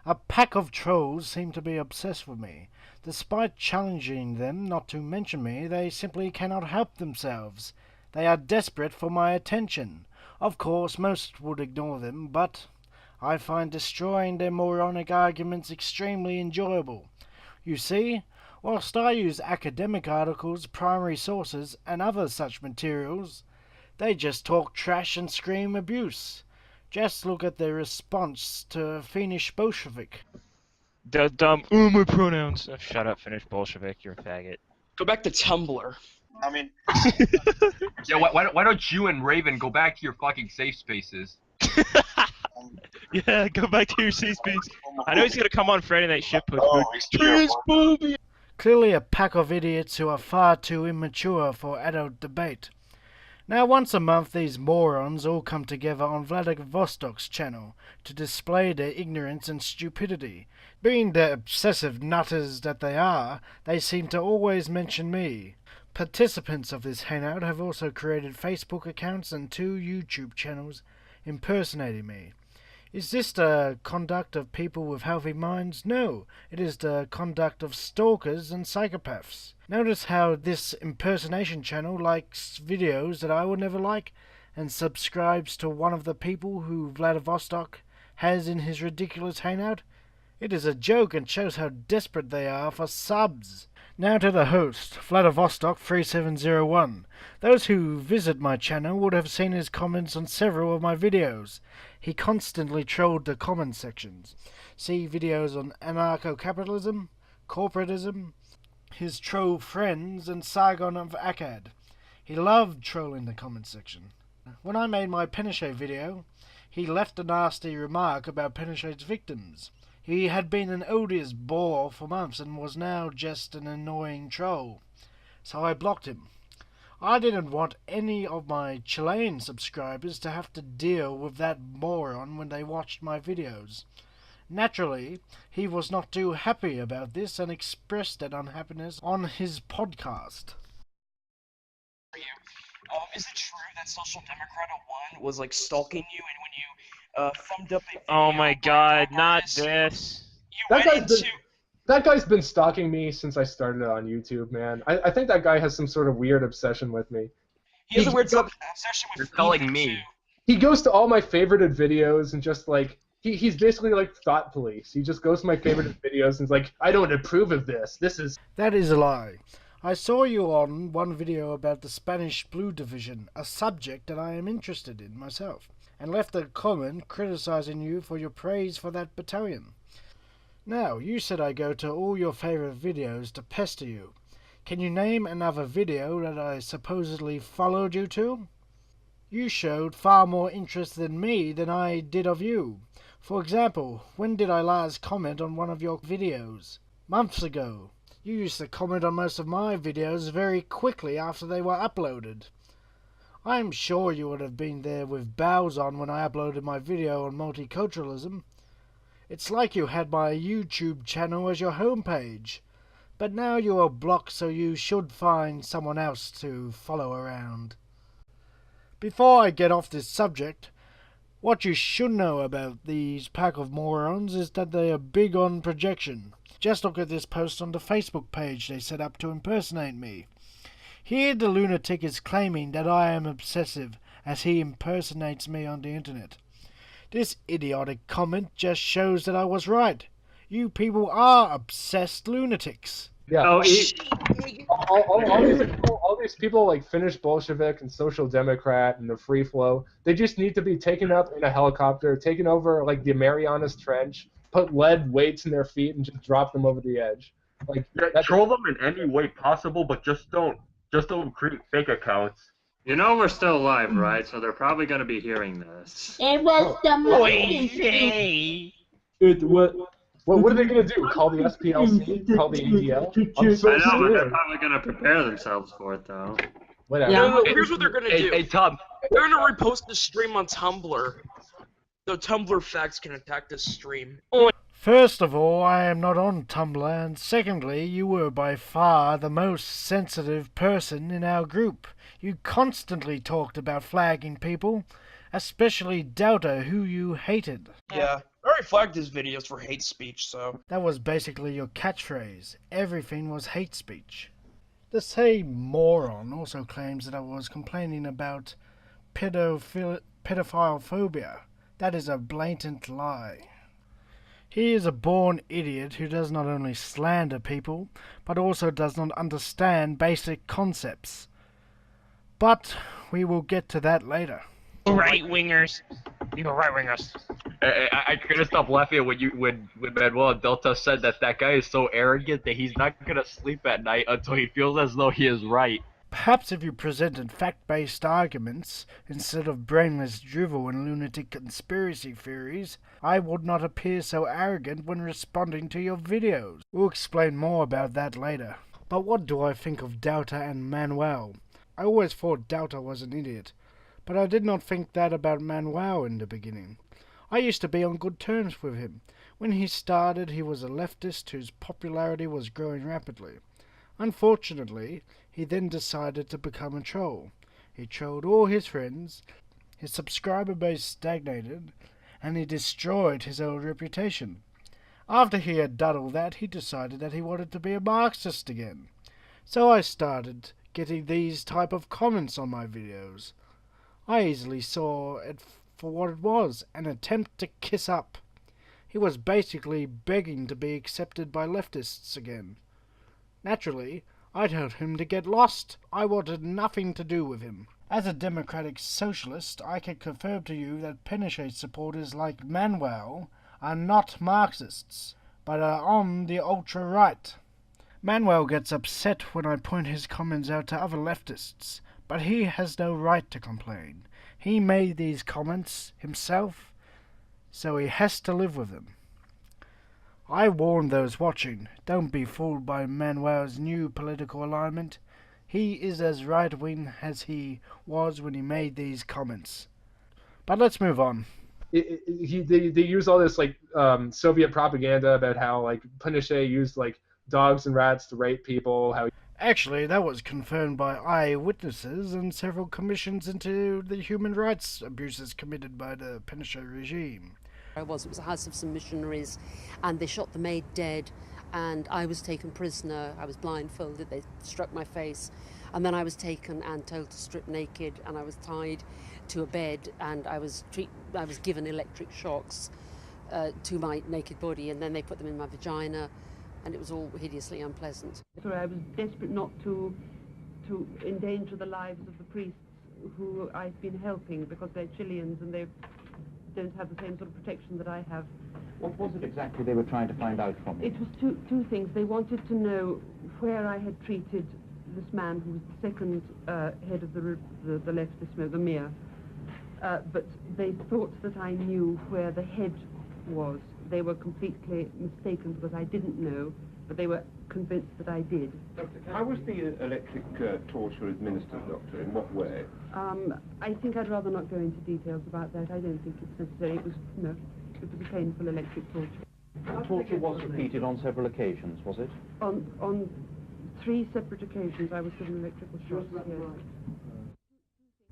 A pack of trolls seem to be obsessed with me. Despite challenging them not to mention me, they simply cannot help themselves. They are desperate for my attention. Of course, most would ignore them, but I find destroying their moronic arguments extremely enjoyable. You see, whilst I use academic articles, primary sources, and other such materials, they just talk trash and scream abuse. Just look at their response to Finnish Bolshevik. The dumb, my pronouns. Oh, shut up, Finnish Bolshevik, you're a faggot. Go back to Tumblr. I mean, Yeah, why don't you and Raven go back to your fucking safe spaces? Yeah, go back to your safe space. I know he's gonna come on Friday Night Shitpost. oh, Transphobia! Clearly a pack of idiots who are far too immature for adult debate. Now once a month these morons all come together on Vladivostok's channel to display their ignorance and stupidity. Being the obsessive nutters that they are, they seem to always mention me. Participants of this hangout have also created Facebook accounts and 2 YouTube channels impersonating me. Is this the conduct of people with healthy minds? No, it is the conduct of stalkers and psychopaths. Notice how this impersonation channel likes videos that I would never like and subscribes to one of the people who Vladivostok has in his ridiculous hangout. It is a joke and shows how desperate they are for subs. Now to the host, Vladivostok3701. Those who visit my channel would have seen his comments on several of my videos. He constantly trolled the comment sections. See videos on anarcho-capitalism, corporatism, his troll friends, and Sargon of Akkad. He loved trolling the comment section. When I made my Pinochet video, he left a nasty remark about Pinochet's victims. He had been an odious bore for months and was now just an annoying troll. So I blocked him. I didn't want any of my Chilean subscribers to have to deal with that moron when they watched my videos. Naturally, he was not too happy about this and expressed that unhappiness on his podcast. Is it true that Social Democrat01 was like stalking you, and when you thumbed up a video Oh my god, by not Autonomist, this. you That went guy's into... That guy's been stalking me since I started on YouTube, man. I think that guy has some sort of weird obsession with me. He has a weird obsession with You're telling fever, me. too. He goes to all my favorited videos and just like he's basically like thought police. He just goes to my favorite videos and is like, I don't approve of this. This is That is a lie. I saw you on one video about the Spanish Blue Division, a subject that I am interested in myself, and left a comment criticizing you for your praise for that battalion. Now, you said I go to all your favorite videos to pester you. Can you name another video that I supposedly followed you to? You showed far more interest in me than I did of you. For example, when did I last comment on one of your videos? Months ago. You used to comment on most of my videos very quickly after they were uploaded. I am sure you would have been there with bows on when I uploaded my video on multiculturalism. It's like you had my YouTube channel as your homepage. But now you are blocked, so you should find someone else to follow around. Before I get off this subject, what you should know about these pack of morons is that they are big on projection. Just look at this post on the Facebook page they set up to impersonate me. Here the lunatic is claiming that I am obsessive as he impersonates me on the internet. This idiotic comment just shows that I was right. You people are obsessed lunatics. yeah. Oh, All these people like Finnish Bolshevik and Social Democrat and the Free Flow, they just need to be taken up in a helicopter, taken over like the Marianas Trench, put lead weights in their feet, and just drop them over the edge. Like Troll them in any way possible, but just don't create fake accounts. You know we're still alive, right? So they're probably going to be hearing this. It was the What are they gonna do? Call the SPLC? Call the ADL? I'm so I know, but they're scared. probably going to prepare themselves for it, though. Whatever. No, here's what they're gonna do. Hey, Tom. They're gonna repost the stream on Tumblr, so Tumblr facts can attack this stream. First of all, I am not on Tumblr, and secondly, you were by far the most sensitive person in our group. You constantly talked about flagging people, especially Delta, who you hated. Yeah. already flagged his videos for hate speech, so... That was basically your catchphrase. Everything was hate speech. The same moron also claims that I was complaining about pedophile phobia. That is a blatant lie. He is a born idiot who does not only slander people, but also does not understand basic concepts. But we will get to that later. Right-wingers. You go right-wingers. I couldn't stop laughing when Manuel and Delta said that guy is so arrogant that he's not gonna sleep at night until he feels as though he is right. Perhaps if you presented fact-based arguments instead of brainless drivel and lunatic conspiracy theories, I would not appear so arrogant when responding to your videos. We'll explain more about that later. But what do I think of Delta and Manuel? I always thought Delta was an idiot, but I did not think that about Manuel in the beginning. I used to be on good terms with him. When he started, he was a leftist whose popularity was growing rapidly. Unfortunately, he then decided to become a troll. He trolled all his friends, his subscriber base stagnated, and he destroyed his old reputation. After he had done all that, he decided that he wanted to be a Marxist again. So I started getting these type of comments on my videos. I easily saw it for what it was, an attempt to kiss up. He was basically begging to be accepted by leftists again. Naturally, I told him to get lost. I wanted nothing to do with him. As a democratic socialist, I can confirm to you that Pinochet supporters like Manuel are not Marxists, but are on the ultra-right. Manuel gets upset when I point his comments out to other leftists, but he has no right to complain. He made these comments himself, so he has to live with them. I warn those watching, don't be fooled by Manuel's new political alignment. He is as right-wing as he was when he made these comments. But let's move on. They use all this like Soviet propaganda about how like Pinochet used like dogs and rats to rape people. How Actually, that was confirmed by eyewitnesses and several commissions into the human rights abuses committed by the Pinochet regime. It was a house of some missionaries, and they shot the maid dead, and I was taken prisoner. I was blindfolded, they struck my face, and then I was taken and told to strip naked, and I was tied to a bed, and I was given electric shocks to my naked body, and then they put them in my vagina, and it was all hideously unpleasant. So I was desperate not to endanger the lives of the priests who I've been helping, because they're Chileans and they don't have the same sort of protection that I have. What was it exactly they were trying to find out from you? It was two things. They wanted to know where I had treated this man who was the second head of the leftist movement, the mayor. But they thought that I knew where the head was. They were completely mistaken because I didn't know, but they were convinced that I did. Doctor, how was the electric torture administered, Doctor? In what way? I think I'd rather not go into details about that. I don't think it's necessary. It was a painful electric torture. The torture was repeated on several occasions, was it? On 3 separate occasions I was given electrical shocks, yes.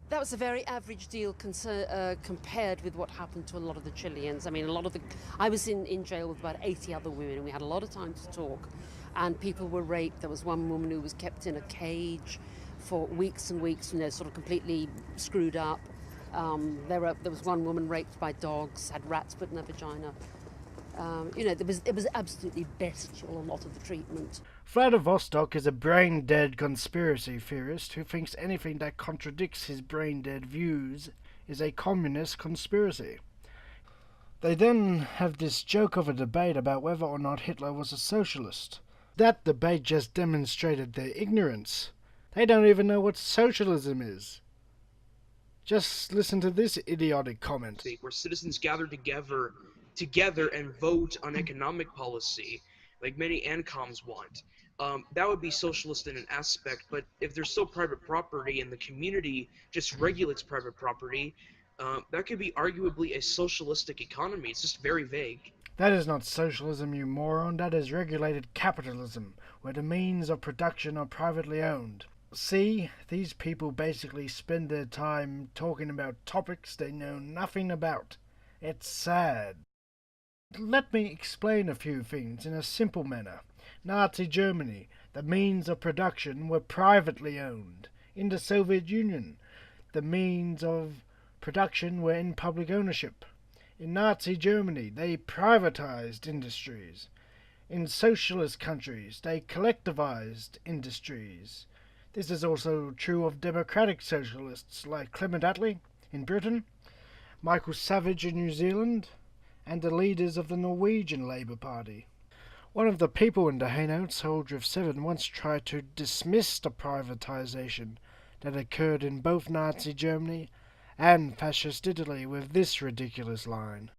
That was a very average deal compared with what happened to a lot of the Chileans. I mean, I was in jail with about 80 other women, and we had a lot of time to talk, and people were raped. There was one woman who was kept in a cage for weeks and weeks, sort of completely screwed up. There was one woman raped by dogs, had rats put in her vagina. It was absolutely bestial, a lot of the treatment. Vladivostok is a brain-dead conspiracy theorist who thinks anything that contradicts his brain-dead views is a communist conspiracy. They then have this joke of a debate about whether or not Hitler was a socialist. That debate just demonstrated their ignorance. They don't even know what socialism is. Just listen to this idiotic comment. Where citizens gather together and vote on economic policy, like many ANCOMs want. That would be socialist in an aspect, but if there's still private property and the community just regulates private property, that could be arguably a socialistic economy. It's just very vague. That is not socialism, you moron. That is regulated capitalism, where the means of production are privately owned. See, these people basically spend their time talking about topics they know nothing about. It's sad. Let me explain a few things in a simple manner. Nazi Germany, the means of production were privately owned. In the Soviet Union, the means of production were in public ownership. In Nazi Germany, they privatized industries. In socialist countries, they collectivized industries. This is also true of democratic socialists like Clement Attlee in Britain, Michael Savage in New Zealand, and the leaders of the Norwegian Labour Party. One of the people in the Hangout, Soldier of 7, once tried to dismiss the privatization that occurred in both Nazi Germany and Fascist Italy with this ridiculous line.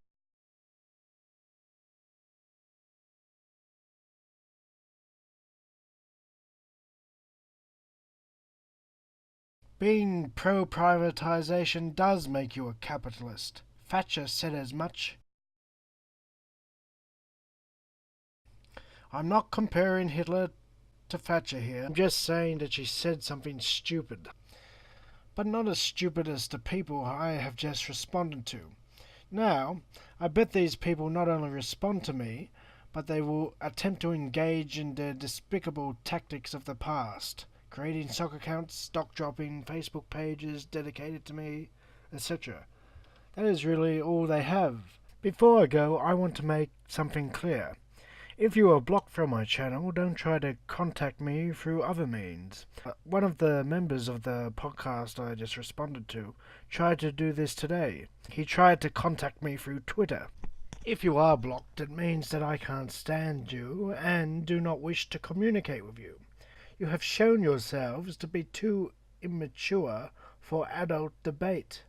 Being pro-privatization does make you a capitalist. Thatcher said as much. I'm not comparing Hitler to Thatcher here. I'm just saying that she said something stupid. But not as stupid as the people I have just responded to. Now, I bet these people not only respond to me, but they will attempt to engage in the despicable tactics of the past, creating stock accounts, stock dropping, Facebook pages dedicated to me, etc. That is really all they have. Before I go, I want to make something clear. If you are blocked from my channel, don't try to contact me through other means. One of the members of the podcast I just responded to tried to do this today. He tried to contact me through Twitter. If you are blocked, it means that I can't stand you and do not wish to communicate with you. You have shown yourselves to be too immature for adult debate.